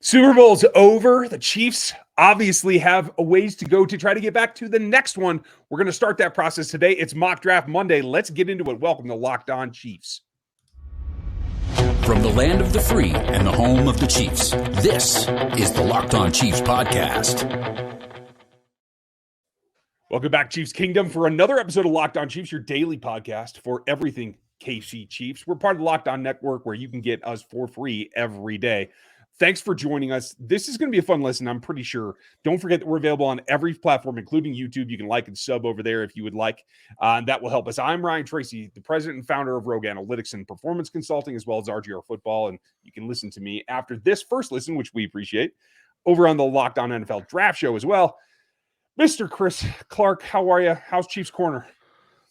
Super Bowl's over. The Chiefs obviously have a ways to go to try to get back to the next one. We're going to start that process today. It's Mock Draft Monday. Let's get into it. Welcome to Locked On Chiefs. From the land of the free and the home of the Chiefs, this is the Locked On Chiefs podcast. Welcome back, Chiefs Kingdom, for another episode of Locked On Chiefs, your daily podcast for everything KC Chiefs. We're part of the Locked On Network, where you can get us for free every day. Thanks for joining us. This is going to be a fun listen, I'm pretty sure. Don't forget that we're available on every platform, including YouTube. You can like and sub over there if you would like. That will help us. I'm Ryan Tracy, the president and founder of Rogue Analytics and Performance Consulting, as well as RGR Football. And you can listen to me after this first listen, which we appreciate, over on the Locked On NFL Draft Show as well. Mr. Chris Clark, how are you? How's Chiefs Corner?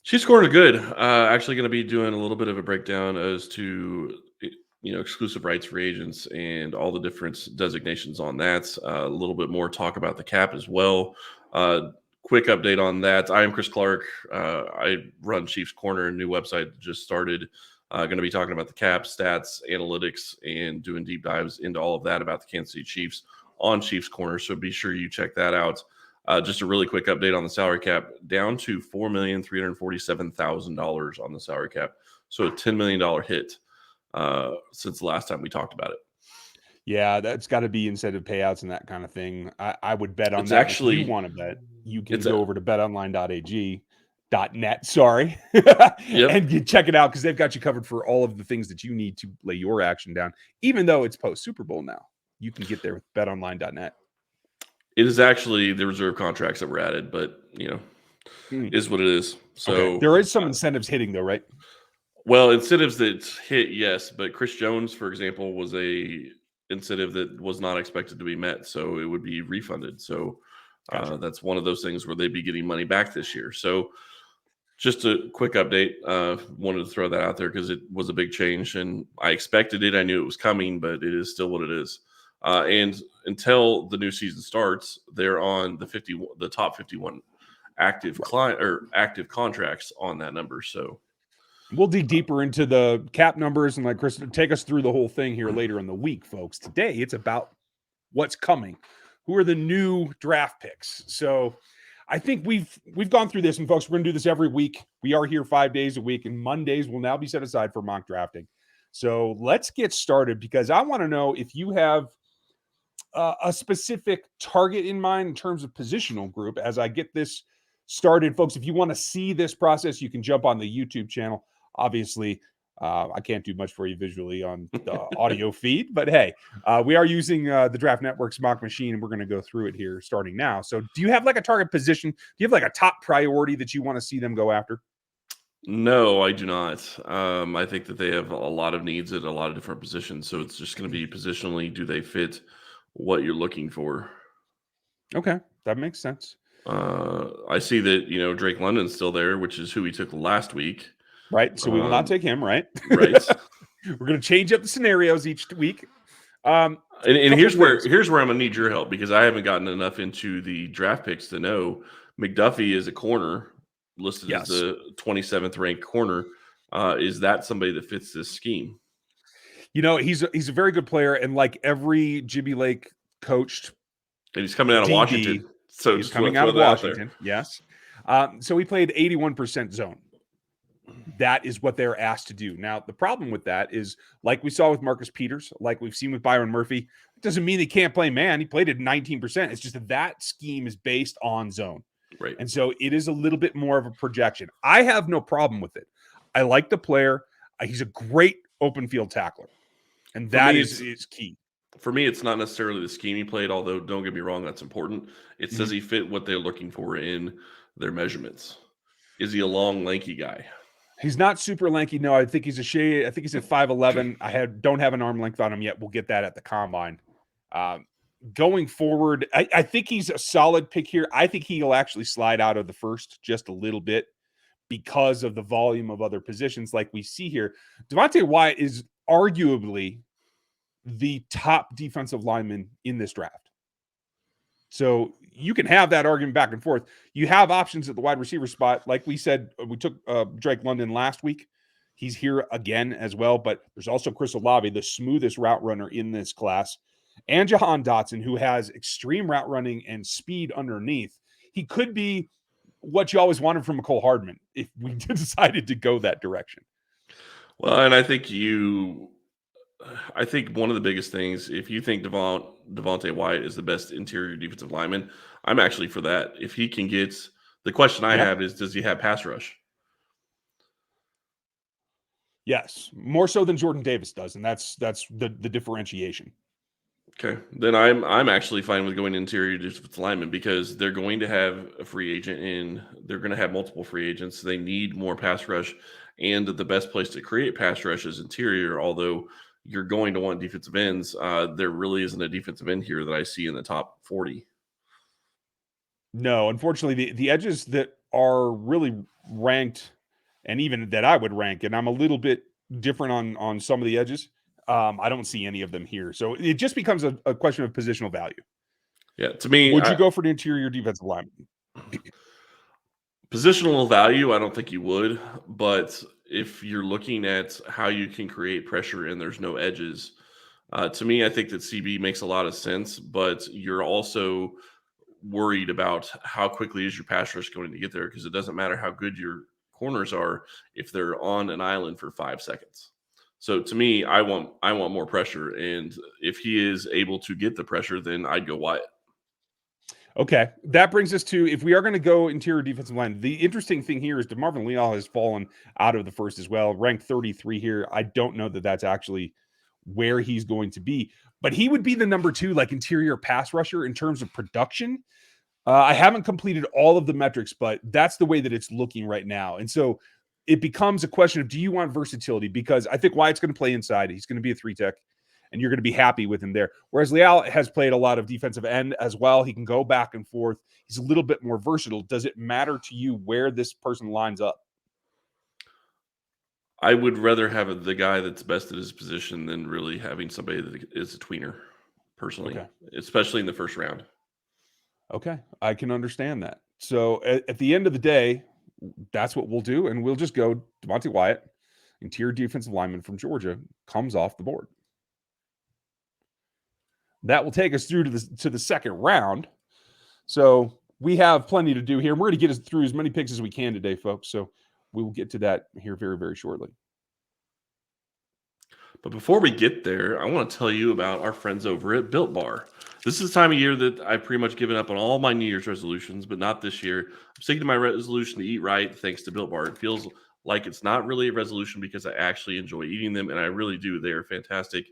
Chiefs Corner good. Actually going to be doing a little bit of a breakdown as to exclusive rights for agents and all the different designations on that. A little bit more talk about the cap as well. Quick update on that. I am Chris Clark. I run Chiefs Corner, a new website that just started. Going to be talking about the cap, stats, analytics, and doing deep dives into all of that about the Kansas City Chiefs on Chiefs Corner. So be sure you check that out. Just a really quick update on the salary cap, down to $4,347,000 on the salary cap. So a $10 million hit since the last time we talked about it. Yeah, that's got to be incentive payouts and that kind of thing. I would bet on it's that. Actually, if you want to bet, you can go over to betonline.ag.net, sorry, and you check it out, because they've got you covered for all of the things that you need to lay your action down. Even though it's post Super Bowl now, you can get there with betonline.net. It is actually the reserve contracts that were added, but is what it is. So okay. There is some incentives hitting though, right? Well, incentives that hit, yes, but Chris Jones, for example, was a incentive that was not expected to be met, so it would be refunded. So gotcha. That's one of those things where they'd be getting money back this year. So just a quick update. Wanted to throw that out there because it was a big change, and I expected it. I knew it was coming, but it is still what it is. And until the new season starts, they're on the top 51 active active contracts on that number. So we'll dig deeper into the cap numbers and let Chris take us through the whole thing here later in the week, folks. Today, it's about what's coming. Who are the new draft picks? So I think we've gone through this, and folks, we're going to do this every week. We are here 5 days a week, and Mondays will now be set aside for mock drafting. So let's get started, because I want to know if you have a specific target in mind in terms of positional group. As I get this started, folks, if you want to see this process, you can jump on the YouTube channel. Obviously, I can't do much for you visually on the audio feed, but hey, we are using the Draft Network's mock machine, and we're going to go through it here starting now. So do you have like a target position? Do you have like a top priority that you want to see them go after? No, I do not. I think that they have a lot of needs at a lot of different positions. So it's just going to be positionally, do they fit what you're looking for? Okay, that makes sense. I see that, Drake London's still there, which is who we took last week. Right. So we will not take him, right? Right. We're going to change up the scenarios each week. And here's where I'm going to need your help, because I haven't gotten enough into the draft picks to know. McDuffie is a corner, listed as the 27th ranked corner. Is that somebody that fits this scheme? He's a very good player, and like every Jimmy Lake coached, and he's coming out of DB, Washington. So he's coming out of Washington. Yes. So he played 81% zone. That is what they're asked to do. Now, the problem with that is, like we saw with Marcus Peters, like we've seen with Byron Murphy, it doesn't mean he can't play man. He played at 19%. It's just that scheme is based on zone. Right. And so it is a little bit more of a projection. I have no problem with it. I like the player. He's a great open field tackler. And that is key. For me, it's not necessarily the scheme he played, although don't get me wrong, that's important. It says he fit what they're looking for in their measurements. Is he a long, lanky guy? He's not super lanky. No, I think he's a shade. I think he's at 5'11". Don't have an arm length on him yet. We'll get that at the combine. Going forward, I think he's a solid pick here. I think he'll actually slide out of the first just a little bit because of the volume of other positions like we see here. Devonte Wyatt is arguably the top defensive lineman in this draft. So you can have that argument back and forth. You have options at the wide receiver spot. Like we said, we took Drake London last week. He's here again as well, but there's also Chris Olave, the smoothest route runner in this class. and Jahan Dotson, who has extreme route running and speed underneath, he could be what you always wanted from McCole Hardman if we decided to go that direction. Well, and I think one of the biggest things, if you think Devonte Wyatt is the best interior defensive lineman, I'm actually for that. If he can get, the question I have is, does he have pass rush? Yes, more so than Jordan Davis does, and that's the differentiation. Okay, then I'm actually fine with going interior defensive lineman because they're going to have a free agent in. They're going to have multiple free agents. They need more pass rush, and the best place to create pass rush is interior. Although you're going to want defensive ends, there really isn't a defensive end here that I see in the top 40. No, unfortunately, the edges that are really ranked, and even that I would rank, and I'm a little bit different on some of the edges. I don't see any of them here. So it just becomes a question of positional value. Yeah, to me, would you go for the interior defensive lineman? Positional value, I don't think you would. But if you're looking at how you can create pressure and there's no edges, to me, I think that CB makes a lot of sense. But you're also worried about how quickly is your pass rush going to get there, because it doesn't matter how good your corners are if they're on an island for 5 seconds. So to me, I want more pressure, and if he is able to get the pressure, then I'd go Wyatt. Okay, that brings us to, if we are going to go interior defensive line, the interesting thing here is DeMarvin Leal has fallen out of the first as well, ranked 33 here. I don't know that that's actually where he's going to be, but he would be the number 2 like interior pass rusher in terms of production. I haven't completed all of the metrics, but that's the way that it's looking right now. And so it becomes a question of, do you want versatility? Because I think Wyatt's going to play inside. He's going to be a 3-tech, and you're going to be happy with him there. Whereas Leal has played a lot of defensive end as well. He can go back and forth. He's a little bit more versatile. Does it matter to you where this person lines up? I would rather have the guy that's best at his position than really having somebody that is a tweener, personally, especially in the first round. Okay, I can understand that. So at the end of the day, that's what we'll do, and we'll just go Devonte Wyatt, interior defensive lineman from Georgia, comes off the board. That will take us through to the second round. So we have plenty to do here. We're going to get us through as many picks as we can today, folks. So we will get to that here very, very shortly. But before we get there, I want to tell you about our friends over at Built Bar. This is the time of year that I've pretty much given up on all my New Year's resolutions, but not this year. I'm sticking to my resolution to eat right thanks to Built Bar. It feels like it's not really a resolution because I actually enjoy eating them, and I really do. They are fantastic.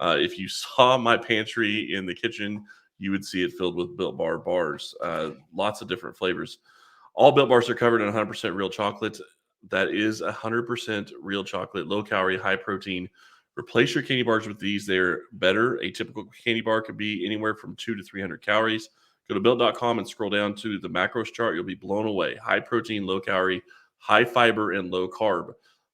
If you saw my pantry in the kitchen, you would see it filled with Built Bar bars. Lots of different flavors. All Built Bars are covered in 100% real chocolate. That is 100% real chocolate, low calorie, high protein. Replace your candy bars with these. They're better. A typical candy bar could be anywhere from 200 to 300 calories. Go to built.com and scroll down to the macros chart. You'll be blown away. High protein, low calorie, high fiber, and low carb.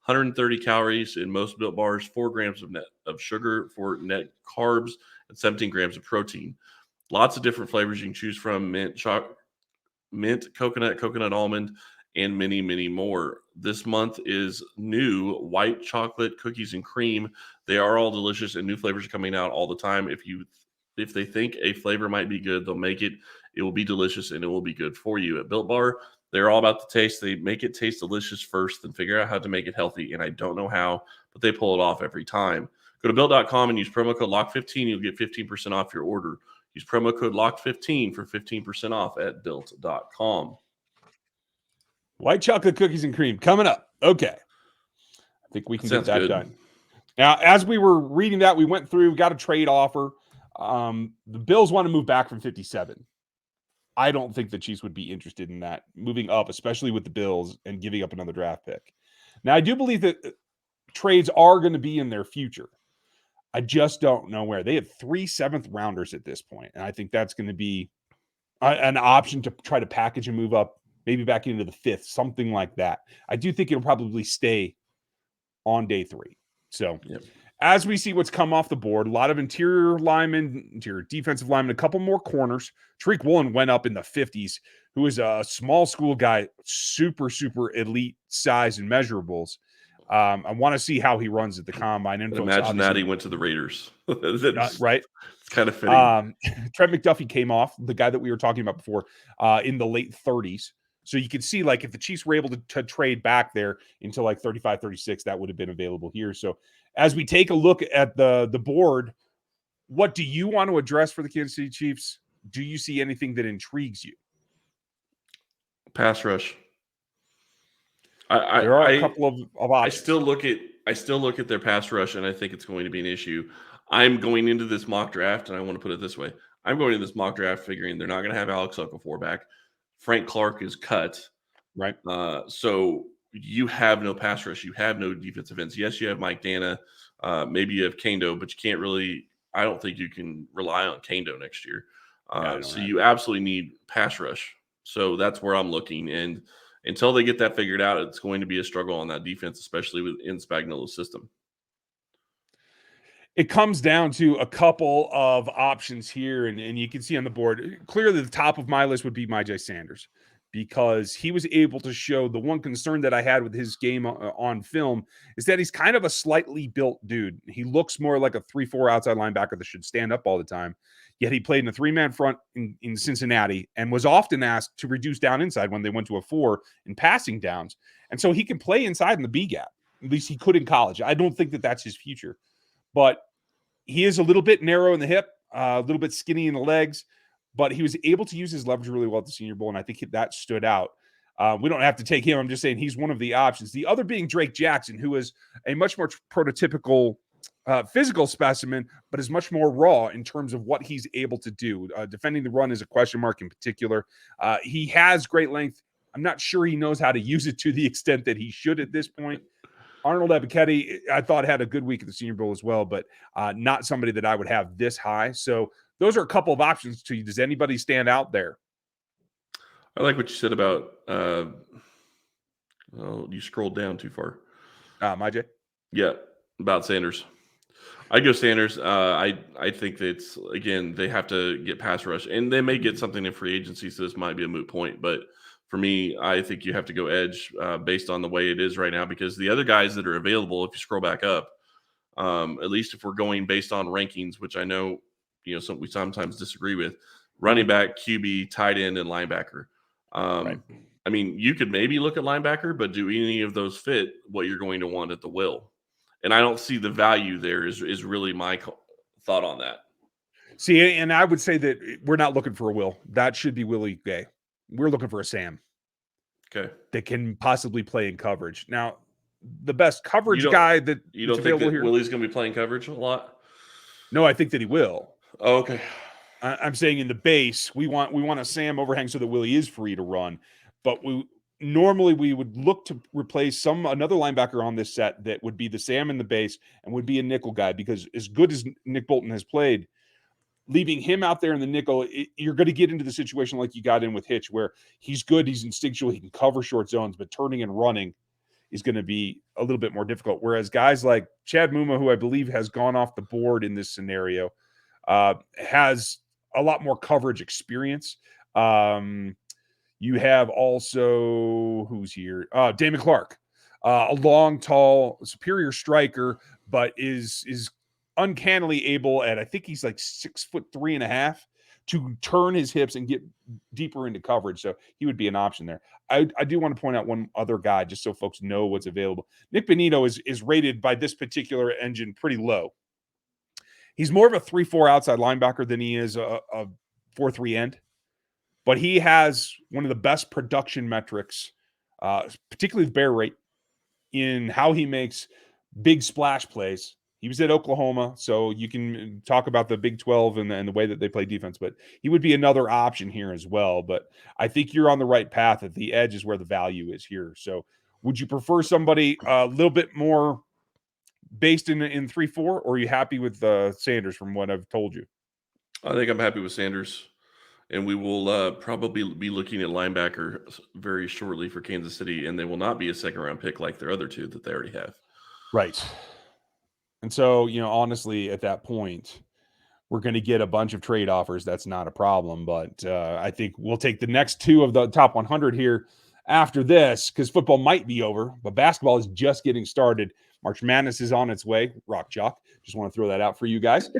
130 calories in most Built bars, 4 grams of sugar for net carbs, and 17 grams of protein. Lots of different flavors you can choose from: mint, coconut almond, and many, many more. This month is new white chocolate cookies and cream. They are all delicious, and new flavors are coming out all the time. If they think a flavor might be good, they'll make it. It will be delicious, and it will be good for you. At Built Bar, they're all about the taste. They make it taste delicious first, then figure out how to make it healthy. And I don't know how, but they pull it off every time. Go to built.com and use promo code LOCK15. You'll get 15% off your order. Use promo code LOCK15 for 15% off at built.com. White chocolate cookies and cream coming up. Okay. I think we can get that done. Now, as we were reading that, we went through, got a trade offer. The Bills want to move back from 57. I don't think the Chiefs would be interested in that, moving up, especially with the Bills and giving up another draft pick. Now, I do believe that trades are going to be in their future. I just don't know where. They have 3 7th-rounders at this point, and I think that's going to be an option to try to package and move up, maybe back into the 5th, something like that. I do think it'll probably stay on day 3. So as we see what's come off the board, a lot of interior linemen, interior defensive linemen, a couple more corners. Tariq Woolen went up in the 50s, who is a small school guy, super, super elite size and measurables. I want to see how he runs at the combine. Imagine that he went to the Raiders. Right. It's Kind of fitting. Trent McDuffie came off, the guy that we were talking about before, in the late 30s. So you could see, like, if the Chiefs were able to trade back there into like 35, 36, that would have been available here. So as we take a look at the board, what do you want to address for the Kansas City Chiefs? Do you see anything that intrigues you? Pass rush. There are a couple of options. I still look at their pass rush, and I think it's going to be an issue. I'm going into this mock draft, and I want to put it this way. I'm going into this mock draft figuring they're not going to have Alex Okafor back. Frank Clark is cut. Right. So you have no pass rush. You have no defensive ends. Yes, you have Mike Dana. Maybe you have Kendo, but you can't really – I don't think you can rely on Kendo next year. So you absolutely need pass rush. So that's where I'm looking. And until they get that figured out, it's going to be a struggle on that defense, especially within Spagnuolo's system. It comes down to a couple of options here, and you can see on the board, clearly the top of my list would be Myjai Sanders, because he was able to show the one concern that I had with his game on film is that he's kind of a slightly built dude. He looks more like a 3-4 outside linebacker that should stand up all the time. Yet he played in a 3-man front in Cincinnati and was often asked to reduce down inside when they went to a 4 in passing downs. And so he can play inside in the B gap. At least he could in college. I don't think that that's his future. But he is a little bit narrow in the hip, a little bit skinny in the legs, but he was able to use his leverage really well at the Senior Bowl, and I think that stood out. We don't have to take him. I'm just saying he's one of the options. The other being Drake Jackson, who is a much more prototypical physical specimen, but is much more raw in terms of what he's able to do. Defending the run is a question mark in particular. He has great length. I'm not sure he knows how to use it to the extent that he should at this point. Arnold Ebiketie, I thought, had a good week at the Senior Bowl as well, but not somebody that I would have this high. So those are a couple of options to you. Does anybody stand out there? I like what you said about you scrolled down too far. Myjai? Yeah, about Sanders. I go Sanders. I think that it's, again, they have to get pass rush, and they may get something in free agency, so this might be a moot point, but for me, I think you have to go edge based on the way it is right now, because the other guys that are available, if you scroll back up, at least if we're going based on rankings, which I know we sometimes disagree with, running back, QB, tight end, and linebacker. Right. I mean, you could maybe look at linebacker, but do any of those fit what you're going to want at the will? And I don't see the value there is really my thought on that. See, and I would say that we're not looking for a Will. That should be Willie Gay. We're looking for a Sam. Okay. That can possibly play in coverage. Now, the best coverage guy that you don't think that here, Willie's going to be playing coverage a lot? No, I think that he will. Oh, okay. I'm saying in the base, we want a Sam overhang so that Willie is free to run. But normally we would look to replace another linebacker on this set that would be the Sam in the base and would be a nickel guy, because as good as Nick Bolton has played, leaving him out there in the nickel, you're going to get into the situation like you got in with Hitch, where he's good, he's instinctual, he can cover short zones, but turning and running is going to be a little bit more difficult. Whereas guys like Chad Muma, who I believe has gone off the board in this scenario, has a lot more coverage experience. You have also, who's here? Damon Clark, a long, tall, superior striker, but is uncannily able at, I think he's like 6'3.5", to turn his hips and get deeper into coverage. So he would be an option there. I do want to point out one other guy, just so folks know what's available. Nick Bonito is rated by this particular engine pretty low. He's more of a 3-4 outside linebacker than he is a 4-3 end. But he has one of the best production metrics, particularly the bear rate, in how he makes big splash plays. He was at Oklahoma, so you can talk about the Big 12 and the way that they play defense, but he would be another option here as well. But I think you're on the right path. At the edge is where the value is here. So would you prefer somebody a little bit more based in 3-4, or are you happy with Sanders from what I've told you? I think I'm happy with Sanders. And we will probably be looking at linebacker very shortly for Kansas City, and they will not be a second-round pick like their other two that they already have. Right. And so, honestly, at that point, we're going to get a bunch of trade offers. That's not a problem. But I think we'll take the next two of the top 100 here after this, because football might be over, but basketball is just getting started. March Madness is on its way. Rock Chalk. Just want to throw that out for you guys.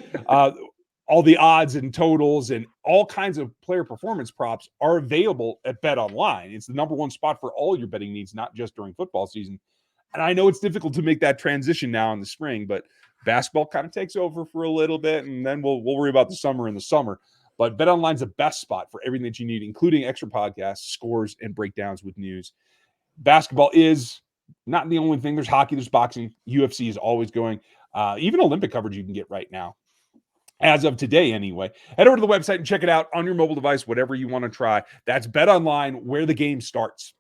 all the odds and totals and all kinds of player performance props are available at BetOnline. It's the number one spot for all your betting needs, not just during football season. And I know it's difficult to make that transition now in the spring, but basketball kind of takes over for a little bit, and then we'll worry about the summer in the summer. But BetOnline's the best spot for everything that you need, including extra podcasts, scores, and breakdowns with news. Basketball is not the only thing. There's hockey, there's boxing, UFC is always going. Even Olympic coverage you can get right now, as of today anyway. Head over to the website and check it out on your mobile device, whatever you want to try. That's BetOnline, where the game starts.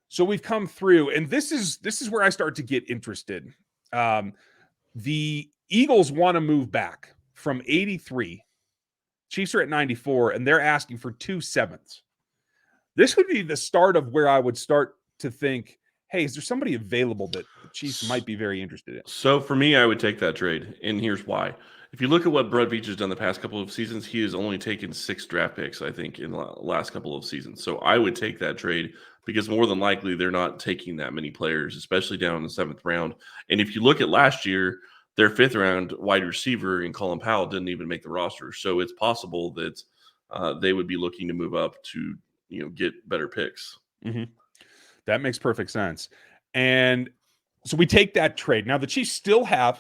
So we've come through, and this is where I start to get interested. The Eagles want to move back from 83. Chiefs are at 94, and they're asking for 2/7. This would be the start of where I would start to think, hey, is there somebody available that the Chiefs might be very interested in? So for me, I would take that trade, and here's why. If you look at what Brett Veach has done the past couple of seasons, he has only taken 6 draft picks, I think, in the last couple of seasons. So I would take that trade because more than likely they're not taking that many players, especially down in the 7th round. And if you look at last year, their 5th round wide receiver in Colin Powell didn't even make the roster. So it's possible that they would be looking to move up to get better picks. Mm-hmm. That makes perfect sense. And so we take that trade. Now the Chiefs still have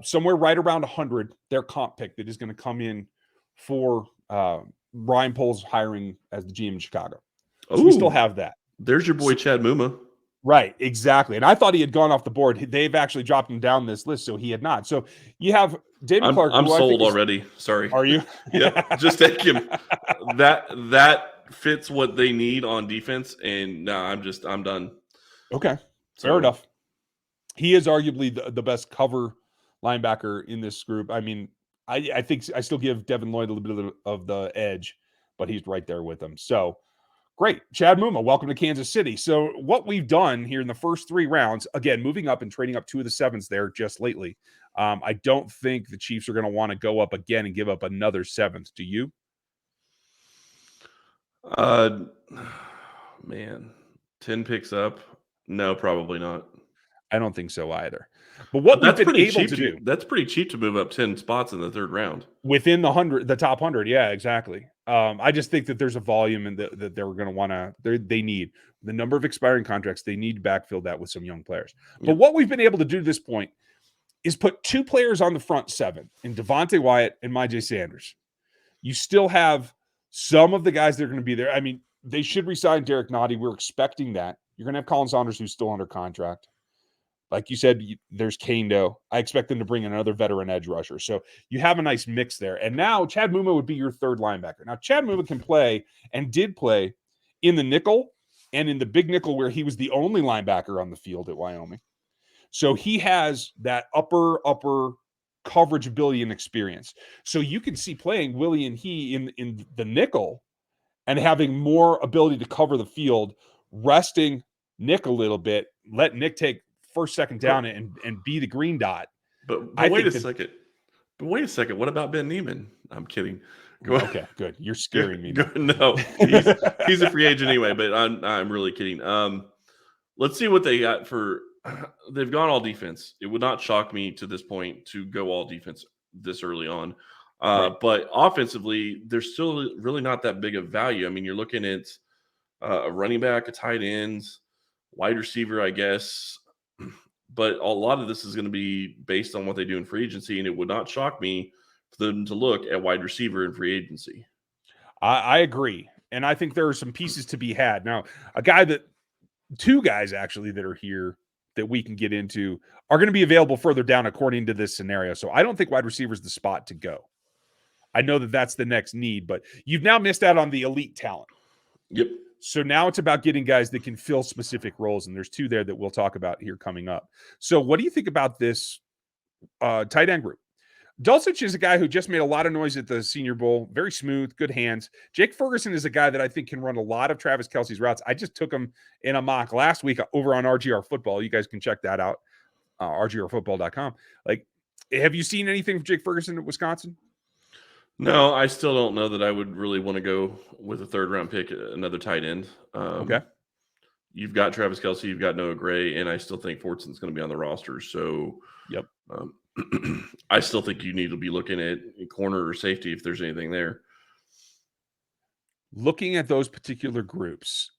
somewhere right around 100, their comp pick that is going to come in for Ryan Poles hiring as the GM in Chicago. So we still have that. There's your boy Chad Muma. Right, exactly. And I thought he had gone off the board. They've actually dropped him down this list, so he had not. So you have David Clark. I'm sold already. Sorry. Are you? Yeah, just take him. That fits what they need on defense, and I'm done. Okay, fair enough. He is arguably the best cover linebacker in this group. I mean, I think I still give Devin Lloyd a little bit of the edge, but he's right there with him. So great. Chad Muma, welcome to Kansas City. So what we've done here in the first 3 rounds, again, moving up and trading up 2 of the 7s there just lately. I don't think the Chiefs are going to want to go up again and give up another 7th. Do you? Man, 10 picks up? No, probably not. I don't think so either. But what we've been able to do, that's pretty cheap to move up 10 spots in the 3rd round. Within the top 100. Yeah, exactly. I just think that there's a volume and that they're going to want to, they need the number of expiring contracts. They need to backfill that with some young players. Yep. But what we've been able to do to this point is put 2 players on the front 7 in Devonte Wyatt and Myjai Sanders. You still have some of the guys that are going to be there. I mean, they should resign Derek Nottie. We're expecting that. You're going to have Colin Saunders, who's still under contract. Like you said, there's Kando. I expect them to bring in another veteran edge rusher. So you have a nice mix there. And now Chad Muma would be your 3rd linebacker. Now, Chad Muma can play and did play in the nickel and in the big nickel where he was the only linebacker on the field at Wyoming. So he has that upper coverage ability and experience. So you can see playing Willie and he in the nickel and having more ability to cover the field, resting Nick a little bit, let Nick take 1st, 2nd down and be the green dot. But wait a second. But wait a second. What about Ben Neiman? I'm kidding. Okay, good. You're scaring me. No, he's a free agent anyway. But I'm really kidding. Let's see what they got for. They've gone all defense. It would not shock me to this point to go all defense this early on. Right. But offensively, there's still really not that big of value. I mean, you're looking at a running back, a tight end, wide receiver, I guess. But a lot of this is going to be based on what they do in free agency, and it would not shock me for them to look at wide receiver in free agency. I agree, and I think there are some pieces to be had. Now, 2 guys actually that are here that we can get into are going to be available further down according to this scenario. So I don't think wide receiver is the spot to go. I know that that's the next need, but you've now missed out on the elite talent. Yep. So now it's about getting guys that can fill specific roles, and there's 2 there that we'll talk about here coming up. So what do you think about this tight end group? Dulcich is a guy who just made a lot of noise at the Senior Bowl. Very smooth, good hands. Jake Ferguson is a guy that I think can run a lot of Travis Kelce's routes. I just took him in a mock last week over on RGR Football. You guys can check that out, rgrfootball.com. Like, have you seen anything from Jake Ferguson at Wisconsin? No, I still don't know that I would really want to go with a 3rd round pick, another tight end. Okay. You've got Travis Kelce, you've got Noah Gray, and I still think Fortson's going to be on the roster. So, yep. I still think you need to be looking at corner or safety if there's anything there. Looking at those particular groups,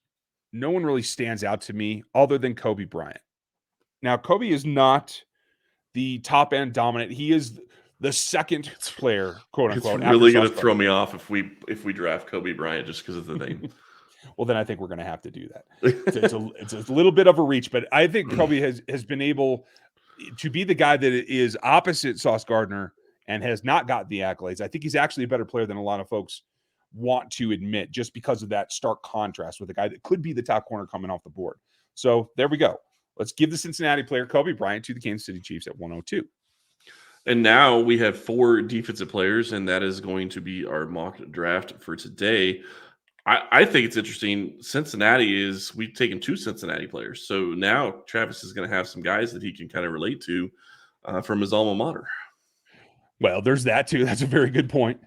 no one really stands out to me other than Kobe Bryant. Now, Kobe is not the top end dominant. He is the second player, quote It's unquote. really after going Sauce to throw me off if we draft Kobe Bryant just because of the name. Well, then I think we're going to have to do that. It's a little bit of a reach, but I think Kobe has been able to be the guy that is opposite Sauce Gardner and has not got the accolades. I think he's actually a better player than a lot of folks want to admit, just because of that stark contrast with a guy that could be the top corner coming off the board. So there we go. Let's give the Cincinnati player Kobe Bryant to the Kansas City Chiefs at 102. And now we have 4 defensive players, and that is going to be our mock draft for today. I think it's interesting. We've taken 2 Cincinnati players. So now Travis is going to have some guys that he can kind of relate to from his alma mater. Well, there's that too. That's a very good point.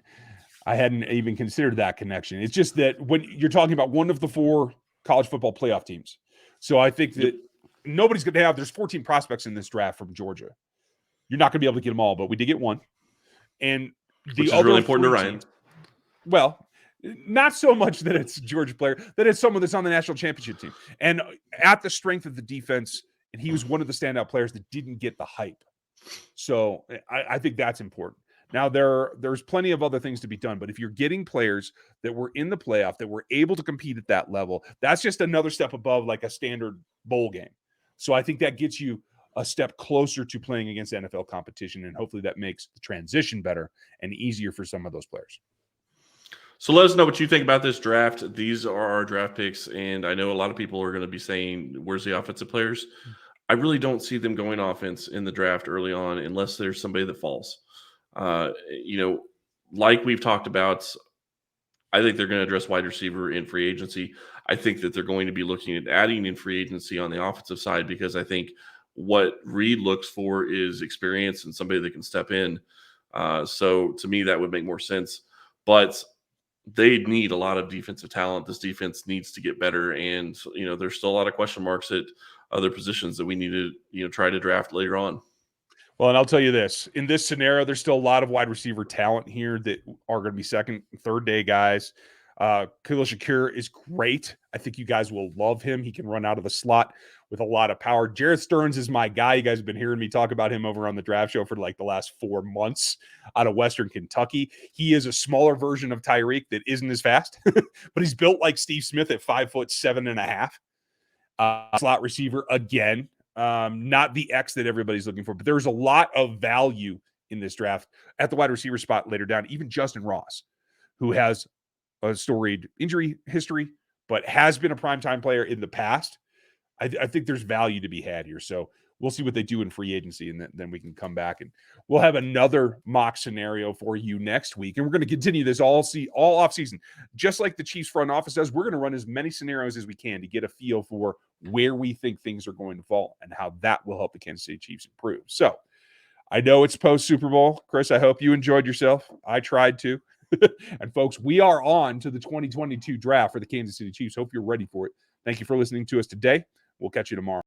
I hadn't even considered that connection. It's just that when you're talking about one of the 4 college football playoff teams. So I think that nobody's going to have, there's 14 prospects in this draft from Georgia. You're not going to be able to get them all, but we did get one. And Which is really important to Ryan. Well, not so much that it's a Georgia player, that it's someone that's on the national championship team. And at the strength of the defense, and he was one of the standout players that didn't get the hype. So I think that's important. Now, there's plenty of other things to be done, but if you're getting players that were in the playoff, that were able to compete at that level, that's just another step above like a standard bowl game. So I think that gets you a step closer to playing against NFL competition, and hopefully that makes the transition better and easier for some of those players. So let us know what you think about this draft. These are our draft picks, and I know a lot of people are going to be saying, where's the offensive players? I really don't see them going offense in the draft early on unless there's somebody that falls. Like we've talked about, I think they're going to address wide receiver in free agency. I think that they're going to be looking at adding in free agency on the offensive side, because I think what Reed looks for is experience and somebody that can step in. So to me, that would make more sense. But they need a lot of defensive talent. This defense needs to get better. And, there's still a lot of question marks at other positions that we need to, try to draft later on. Well, and I'll tell you this, in this scenario, there's still a lot of wide receiver talent here that are going to be second, third day guys. Khalil Shakir is great. I think you guys will love him. He can run out of the slot with a lot of power. Jared Stearns is my guy. You guys have been hearing me talk about him over on the draft show for like the last 4 months out of Western Kentucky. He is a smaller version of Tyreek that isn't as fast, but he's built like Steve Smith at 5'7.5". Slot receiver again. Not the X that everybody's looking for, but there's a lot of value in this draft at the wide receiver spot later down. Even Justin Ross, who has a storied injury history, but has been a primetime player in the past. I think there's value to be had here. So we'll see what they do in free agency, and then we can come back and we'll have another mock scenario for you next week. And we're going to continue this all off season. Just like the Chiefs front office does, we're going to run as many scenarios as we can to get a feel for where we think things are going to fall and how that will help the Kansas City Chiefs improve. So I know it's post Super Bowl. Chris, I hope you enjoyed yourself. I tried to. And folks, we are on to the 2022 draft for the Kansas City Chiefs. Hope you're ready for it. Thank you for listening to us today. We'll catch you tomorrow.